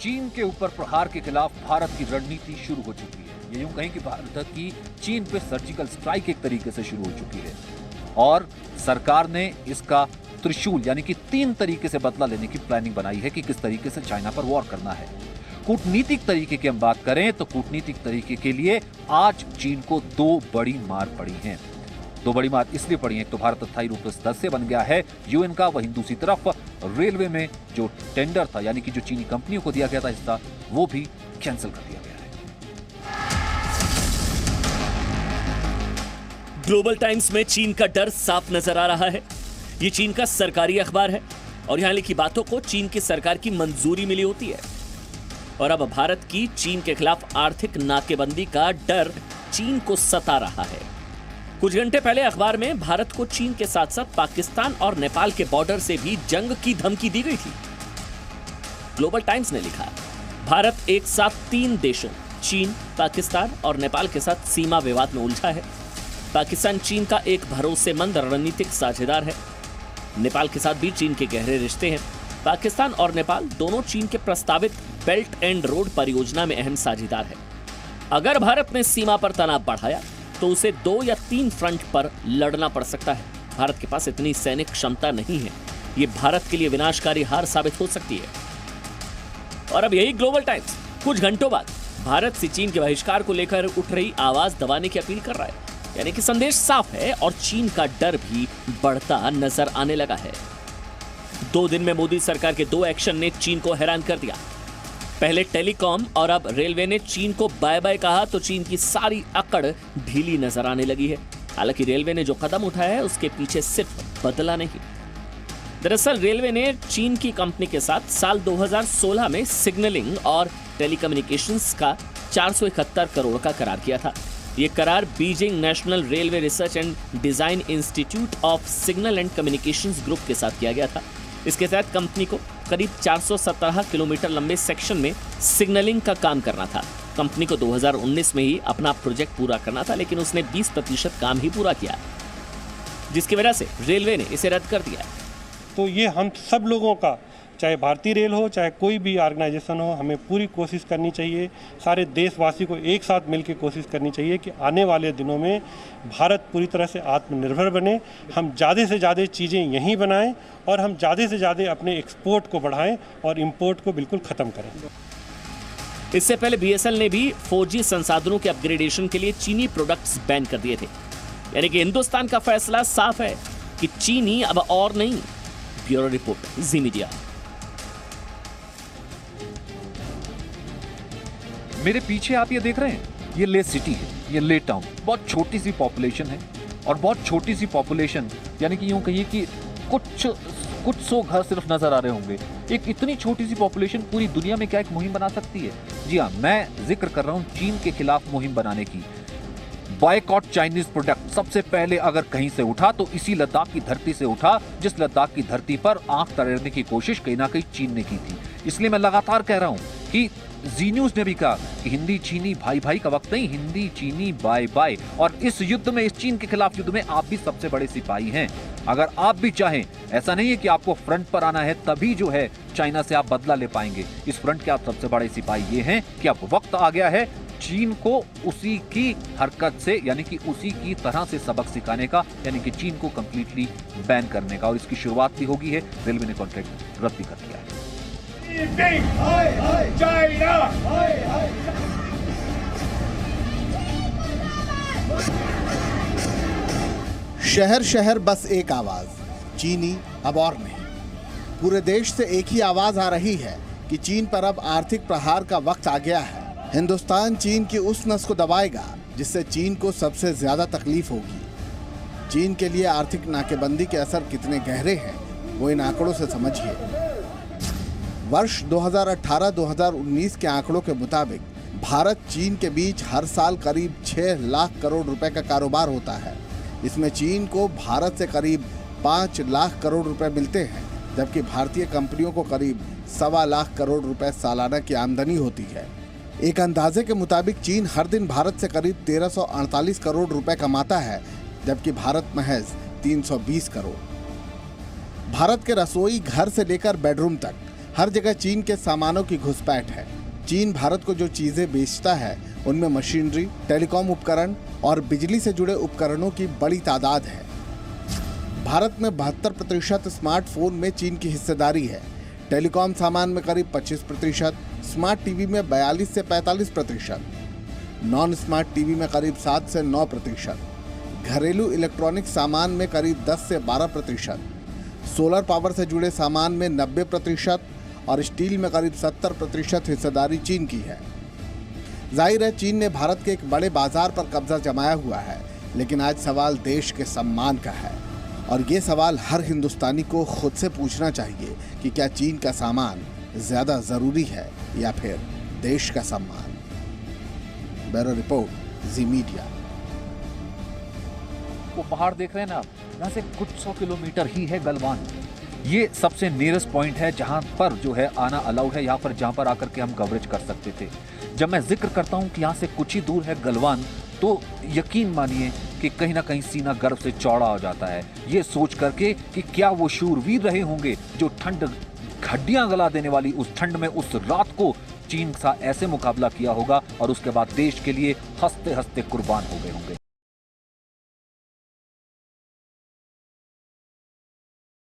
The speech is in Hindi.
चीन के ऊपर प्रहार के खिलाफ भारत की रणनीति शुरू हो चुकी है। ये यूं कहें कि भारत की चीन पे सर्जिकल स्ट्राइक एक तरीके से शुरू हो चुकी है और सरकार ने इसका त्रिशूल यानी कि 3 तरीके से बदला लेने की प्लानिंग बनाई है कि किस तरीके से चाइना पर वॉर करना है। कूटनीतिक तरीके की हम बात करें तो कूटनीतिक तरीके के लिए आज चीन को 2 बड़ी मार पड़ी हैं। 2 बड़ी मार इसलिए पड़ी है, एक तो भारत अस्थायी रूप से सदस्य बन गया है यूएन का, वहीं दूसरी तरफ रेलवे में जो टेंडर था यानी कि जो चीनी कंपनियों को दिया गया था हिस्सा, वो भी कैंसिल कर दिया गया है। ग्लोबल टाइम्स में चीन का डर साफ नजर आ रहा है। ये चीन का सरकारी अखबार है और यहां लिखी बातों को चीन की सरकार की मंजूरी मिली होती है। और अब भारत की चीन के खिलाफ आर्थिक नाकेबंदी का डर चीन को सता रहा है। कुछ घंटे पहले अखबार में भारत को चीन के साथ साथ पाकिस्तान और नेपाल के बॉर्डर से भी जंग की धमकी दी गई थी। ग्लोबल टाइम्स ने लिखा, भारत एक साथ 3 देशों चीन, पाकिस्तान और नेपाल के साथ सीमा विवाद में उलझा है। पाकिस्तान चीन का एक भरोसेमंद रणनीतिक साझेदार है। नेपाल के साथ भी चीन के गहरे रिश्ते हैं। पाकिस्तान और नेपाल दोनों चीन के प्रस्तावित बेल्ट एंड रोड परियोजना में अहम साझेदार है। अगर भारत ने सीमा पर तनाव बढ़ाया तो उसे 2 या 3 फ्रंट पर लड़ना पड़ सकता है। भारत के पास इतनी सैनिक क्षमता नहीं है। ये भारत के लिए विनाशकारी हार साबित हो सकती है। और अब यही ग्लोबल टाइम्स कुछ घंटों बाद भारत से चीन के बहिष्कार को लेकर उठ रही आवाज दबाने की अपील कर रहा है। यानी कि संदेश साफ है और चीन का डर भी बढ़ता नजर आने लगा है। 2 दिन में मोदी सरकार के 2 एक्शन ने चीन को हैरान कर दिया। पहले टेलीकॉम और अब रेलवे ने चीन को बाय बाय कहा तो चीन की सारी अकड़ ढीली नजर आने लगी है। हालांकि रेलवे ने जो कदम उठाया है उसके पीछे सिर्फ बदला नहीं। दरअसल रेलवे ने चीन की कंपनी के साथ साल 2016 में सिग्नलिंग और टेलीकम्युनिकेशंस का 471 करोड़ का करार किया था। ये करार Beijing national railway research and design institute of signal and communications group के साथ किया गया था। इसके तहत कंपनी को करीब 417 किलोमीटर लंबे सेक्शन में सिग्नलिंग का काम करना था। कंपनी को 2019 में ही अपना प्रोजेक्ट पूरा करना था, लेकिन उसने 20% काम ही पूरा किया, जिसकी वजह से रेलवे ने इसे रद्द कर दिया। तो ये हम सब लोगों का, चाहे भारतीय रेल हो चाहे कोई भी ऑर्गेनाइजेशन हो, हमें पूरी कोशिश करनी चाहिए, सारे देशवासी को एक साथ मिलकर कोशिश करनी चाहिए कि आने वाले दिनों में भारत पूरी तरह से आत्मनिर्भर बने। हम ज़्यादा से ज़्यादा चीज़ें यहीं बनाएं और हम ज़्यादा से ज़्यादा अपने एक्सपोर्ट को बढ़ाएं और इंपोर्ट को बिल्कुल ख़त्म करें। इससे पहले बीएसएल ने भी 4G संसाधनों के अपग्रेडेशन के लिए चीनी प्रोडक्ट्स बैन कर दिए थे। यानी कि हिंदुस्तान का फैसला साफ है कि चीनी अब और नहीं। ब्यूरो रिपोर्ट, जी मीडिया। मेरे पीछे आप ये देख रहे हैं, ये ले सिटी है, ये ले टाउन। बहुत छोटी सी पॉपुलेशन है और बहुत छोटी सी पॉपुलेशन यानी कि यूं कहिए कि कुछ 100 घर सिर्फ नजर आ रहे होंगे। एक इतनी छोटी सी पॉपुलेशन पूरी दुनिया में क्या एक मुहिम बना सकती है? जी हाँ, मैं जिक्र कर रहा हूं चीन के खिलाफ मुहिम बनाने की। बॉयकॉट चाइनीज प्रोडक्ट सबसे पहले अगर कहीं से उठा तो इसी लद्दाख की धरती से उठा, जिस लद्दाख की धरती पर आंख तरेरने की कोशिश कहीं ना कहीं चीन ने की थी। इसलिए मैं लगातार कह रहा हूं कि जी न्यूज ने भी कहा कि हिंदी चीनी भाई भाई का वक्त नहीं, हिंदी चीनी बाय बाय। और इस युद्ध में, इस चीन के खिलाफ युद्ध में आप भी सबसे बड़े सिपाही हैं। अगर आप भी चाहें, ऐसा नहीं है कि आपको फ्रंट पर आना है तभी जो है चाइना से आप बदला ले पाएंगे। इस फ्रंट के आप सबसे बड़े सिपाही ये हैं कि अब वक्त आ गया है चीन को उसी की हरकत से यानी कि उसी की तरह से सबक सिखाने का, यानी कि चीन को कंप्लीटली बैन करने का। और इसकी शुरुआत भी होगी है, रेलवे ने कॉन्ट्रैक्ट रद्द भी कर दिया है। शहर शहर बस एक आवाज, चीनी अब और नहीं। पूरे देश से एक ही आवाज आ रही है कि चीन पर अब आर्थिक प्रहार का वक्त आ गया है। हिंदुस्तान चीन की उस नस को दबाएगा जिससे चीन को सबसे ज्यादा तकलीफ होगी। चीन के लिए आर्थिक नाकेबंदी के असर कितने गहरे हैं वो इन आंकड़ों से समझिए। वर्ष 2018-2019 के आंकड़ों के मुताबिक भारत चीन के बीच हर साल करीब 6 लाख करोड़ रुपए का कारोबार होता है। इसमें चीन को भारत से करीब 5 लाख करोड़ रुपए मिलते हैं, जबकि भारतीय कंपनियों को करीब 1.25 लाख करोड़ रुपए सालाना की आमदनी होती है। एक अंदाजे के मुताबिक चीन हर दिन भारत से करीब 1348 करोड़ रुपए कमाता है, जबकि भारत महज 320 करोड़। भारत के रसोई घर से लेकर बेडरूम तक हर जगह चीन के सामानों की घुसपैठ है। चीन भारत को जो चीजें बेचता है उनमें मशीनरी, टेलीकॉम उपकरण और बिजली से जुड़े उपकरणों की बड़ी तादाद है। भारत में 72% स्मार्टफोन में चीन की हिस्सेदारी है। टेलीकॉम सामान में करीब 25%, स्मार्ट टीवी में 42 से 45%, नॉन स्मार्ट टीवी में करीब 7 से 9%, घरेलू इलेक्ट्रॉनिक सामान में करीब 10 से 12%, सोलर पावर से जुड़े सामान में 90% और स्टील में करीब 70% हिस्सेदारी चीन की है। जाहिर है चीन ने भारत के एक बड़े बाजार पर कब्जा जमाया हुआ है, लेकिन आज सवाल देश के सम्मान का है और ये सवाल हर हिंदुस्तानी को खुद से पूछना चाहिए कि क्या चीन का सामान ज्यादा जरूरी है या फिर देश का सम्मान। ब्यूरो रिपोर्ट, जी मीडिया। वो पहाड़ देख रहे हैं ना आप, यहाँ से कुछ 100 किलोमीटर ही है गलवान। ये सबसे नियरेस्ट पॉइंट है जहाँ पर जो है आना अलाउड है, यहाँ पर जहाँ पर आकर के हम कवरेज कर सकते थे। जब मैं जिक्र करता हूँ कि यहाँ से कुछ ही दूर है गलवान, तो यकीन मानिए कि कहीं ना कहीं सीना गर्व से चौड़ा हो जाता है ये सोच करके कि क्या वो शूरवीर रहे होंगे जो ठंड हड्डियां गला देने वाली उस ठंड में उस रात को चीन सा ऐसे मुकाबला किया होगा और उसके बाद देश के लिए हंसते हंसते कुर्बान हो गए होंगे।